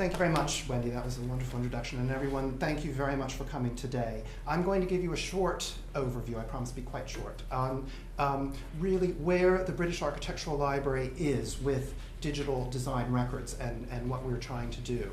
Thank you very much, Wendy. That was a wonderful introduction. And everyone, thank you very much for coming today. I'm going to give you a short overview, I promise to be quite short, on really where the British Architectural Library is with digital design records and what we're trying to do.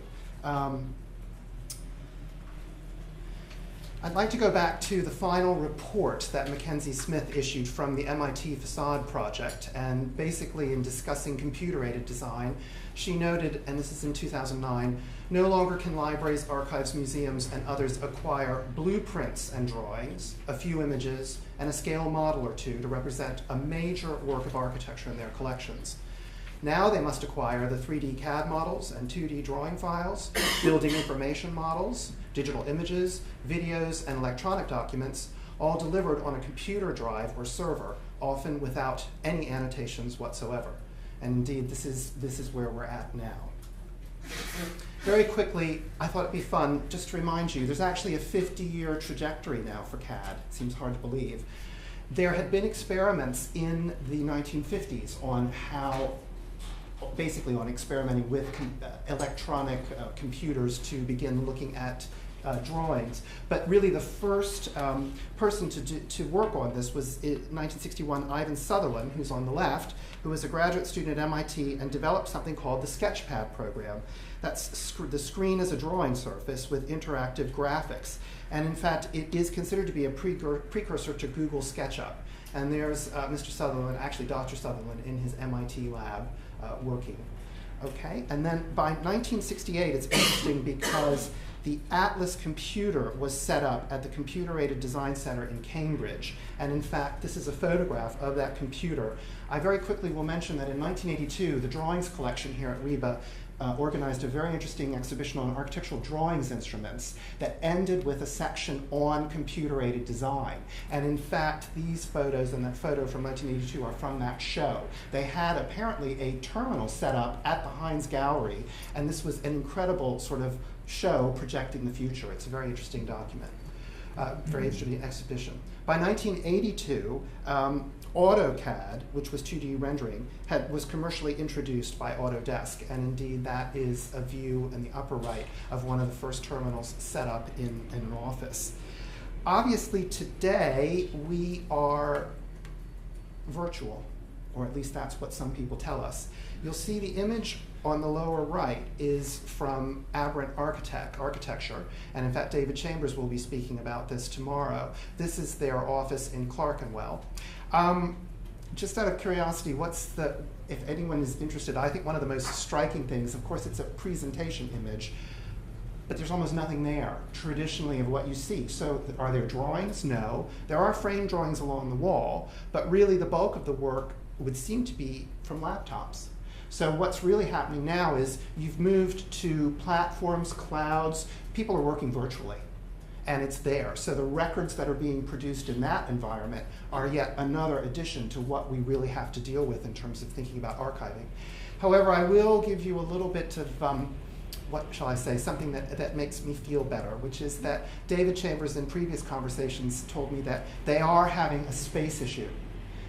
I'd like to go back to the final report that Mackenzie Smith issued from the MIT Facade Project, and basically in discussing computer-aided design, she noted, and this is in 2009, no longer can libraries, archives, museums, and others acquire blueprints and drawings, a few images, and a scale model or two to represent a major work of architecture in their collections. Now they must acquire the 3D CAD models and 2D drawing files, building information models, digital images, videos, and electronic documents, all delivered on a computer drive or server, often without any annotations whatsoever. And indeed, this is where we're at now. Very quickly, I thought it'd be fun just to remind you, there's actually a 50-year trajectory now for CAD. It seems hard to believe. There had been experiments in the 1950s on how basically on experimenting with electronic computers to begin looking at drawings. But really the first person to work on this was in 1961 Ivan Sutherland, who's on the left, who was a graduate student at MIT and developed something called the Sketchpad program. That's the screen as a drawing surface with interactive graphics. And in fact, it is considered to be a precursor to Google SketchUp. And there's Mr. Sutherland, actually Dr. Sutherland, in his MIT lab working. Okay, and then by 1968, it's interesting because the Atlas computer was set up at the Computer-Aided Design Center in Cambridge. And in fact, this is a photograph of that computer. I very quickly will mention that in 1982, the drawings collection here at RIBA organized a very interesting exhibition on architectural drawings instruments that ended with a section on computer-aided design. And in fact, these photos and that photo from 1982 are from that show. They had apparently a terminal set up at the Heinz Gallery, and this was an incredible sort of show projecting the future. It's a very interesting document, very interesting exhibition. By 1982, AutoCAD, which was 2D rendering, was commercially introduced by Autodesk, and indeed that is a view in the upper right of one of the first terminals set up in an office. Obviously today we are virtual, or at least that's what some people tell us. You'll see the image on the lower right is from Aberrant Architecture, and in fact David Chambers will be speaking about this tomorrow. This is their office in Clerkenwell. Just out of curiosity, if anyone is interested, I think one of the most striking things, of course it's a presentation image, but there's almost nothing there, traditionally, of what you see. So are there drawings? No. There are frame drawings along the wall, but really the bulk of the work would seem to be from laptops. So what's really happening now is you've moved to platforms, clouds, people are working virtually, and it's there. So the records that are being produced in that environment are yet another addition to what we really have to deal with in terms of thinking about archiving. However, I will give you a little bit of, what shall I say, something that makes me feel better, which is that David Chambers in previous conversations told me that they are having a space issue.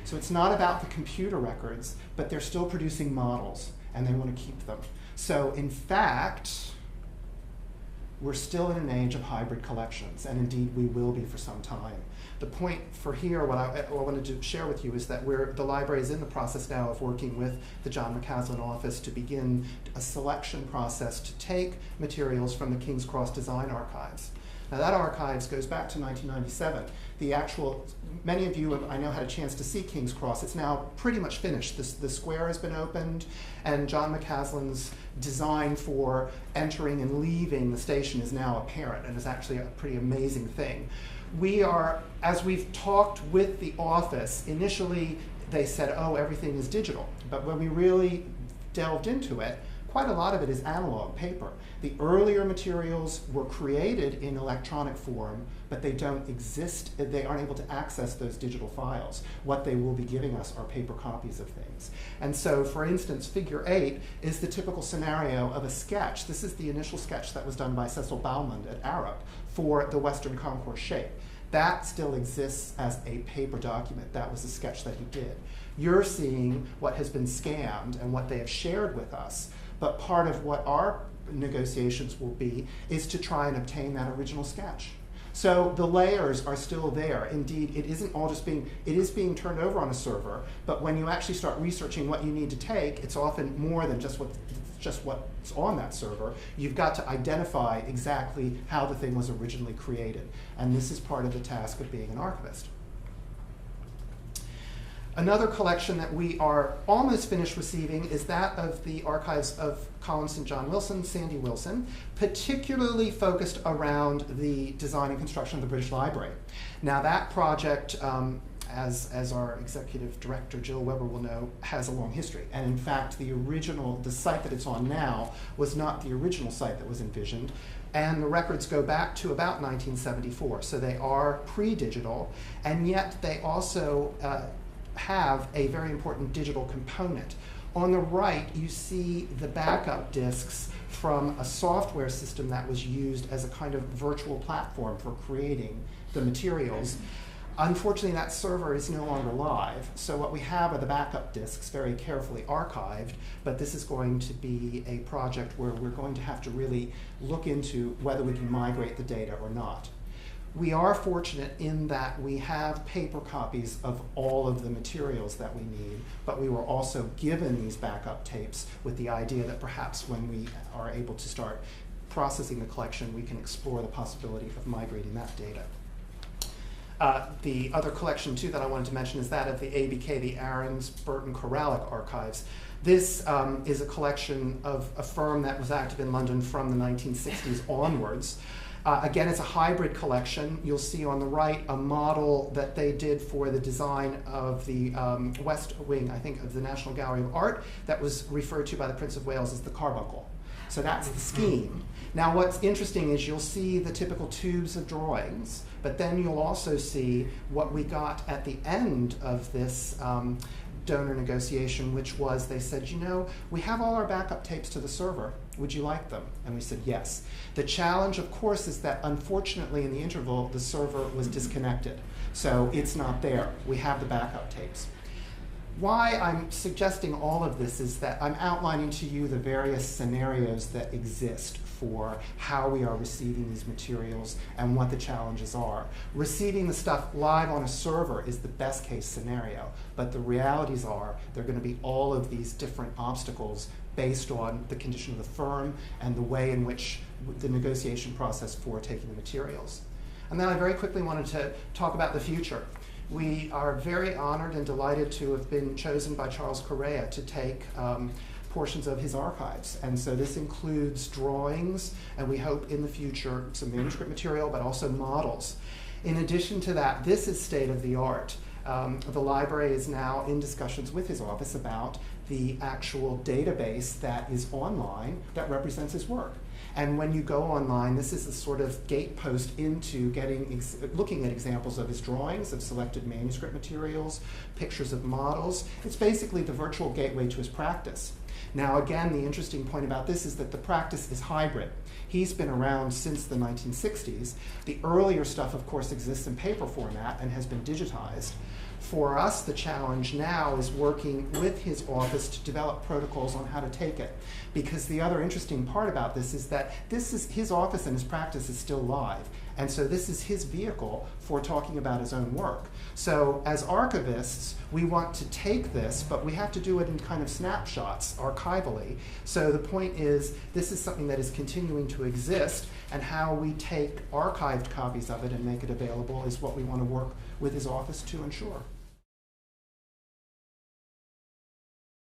So it's not about the computer records, but they're still producing models, and they want to keep them. So in fact, we're still in an age of hybrid collections, and indeed we will be for some time. The point for here, what I wanted to share with you is that the library is in the process now of working with the John McCaslin office to begin a selection process to take materials from the King's Cross Design Archives. Now that archives goes back to 1997. Many of you I know had a chance to see King's Cross. It's now pretty much finished. The square has been opened, and John McCaslin's design for entering and leaving the station is now apparent, and is actually a pretty amazing thing. As we've talked with the office, initially they said, oh, everything is digital. But when we really delved into it, quite a lot of it is analog, paper. The earlier materials were created in electronic form, but they don't exist, they aren't able to access those digital files. What they will be giving us are paper copies of things. And so, for instance, figure 8 is the typical scenario of a sketch. This is the initial sketch that was done by Cecil Baumund at Arup for the Western Concourse shape. That still exists as a paper document. That was the sketch that he did. You're seeing what has been scanned and what they have shared with us, but part of what our negotiations will be, is to try and obtain that original sketch. So the layers are still there. Indeed, it isn't all just it is being turned over on a server, but when you actually start researching what you need to take, it's often more than just what's on that server. You've got to identify exactly how the thing was originally created. And this is part of the task of being an archivist. Another collection that we are almost finished receiving is that of the archives of Colin St John Wilson, Sandy Wilson, particularly focused around the design and construction of the British Library. Now that project, as our executive director Jill Weber will know, has a long history. And in fact, the site that it's on now was not the original site that was envisioned. And the records go back to about 1974. So they are pre-digital, and yet they also have a very important digital component. On the right, you see the backup disks from a software system that was used as a kind of virtual platform for creating the materials. Unfortunately, that server is no longer live, so what we have are the backup disks very carefully archived, but this is going to be a project where we're going to have to really look into whether we can migrate the data or not. We are fortunate in that we have paper copies of all of the materials that we need, but we were also given these backup tapes with the idea that perhaps when we are able to start processing the collection, we can explore the possibility of migrating that data. The other collection, too, that I wanted to mention is that of the ABK, the Ahrens, Burton, Koralik archives. This is a collection of a firm that was active in London from the 1960s onwards. Again, it's a hybrid collection. You'll see on the right a model that they did for the design of the West Wing, I think, of the National Gallery of Art that was referred to by the Prince of Wales as the carbuncle. So that's the scheme. Now what's interesting is you'll see the typical tubes of drawings, but then you'll also see what we got at the end of this donor negotiation, which was they said, you know, we have all our backup tapes to the server. Would you like them? And we said yes. The challenge, of course, is that unfortunately in the interval, the server was disconnected. So it's not there. We have the backup tapes. Why I'm suggesting all of this is that I'm outlining to you the various scenarios that exist for how we are receiving these materials and what the challenges are. Receiving the stuff live on a server is the best case scenario, but the realities are there are going to be all of these different obstacles based on the condition of the firm and the way in which the negotiation process for taking the materials. And then I very quickly wanted to talk about the future. We are very honored and delighted to have been chosen by Charles Correa to take portions of his archives. And so this includes drawings, and we hope in the future some manuscript material, but also models. In addition to that, this is state of the art. The library is now in discussions with his office about the actual database that is online that represents his work. And when you go online, this is a sort of gatepost into looking at examples of his drawings, of selected manuscript materials, pictures of models. It's basically the virtual gateway to his practice. Now again, the interesting point about this is that the practice is hybrid. He's been around since the 1960s. The earlier stuff, of course, exists in paper format and has been digitized. For us, the challenge now is working with his office to develop protocols on how to take it. Because the other interesting part about this is that his office and his practice is still live. And so this is his vehicle for talking about his own work. So as archivists, we want to take this, but we have to do it in kind of snapshots, archivally. So the point is, this is something that is continuing to exist, and how we take archived copies of it and make it available is what we want to work with his office to ensure.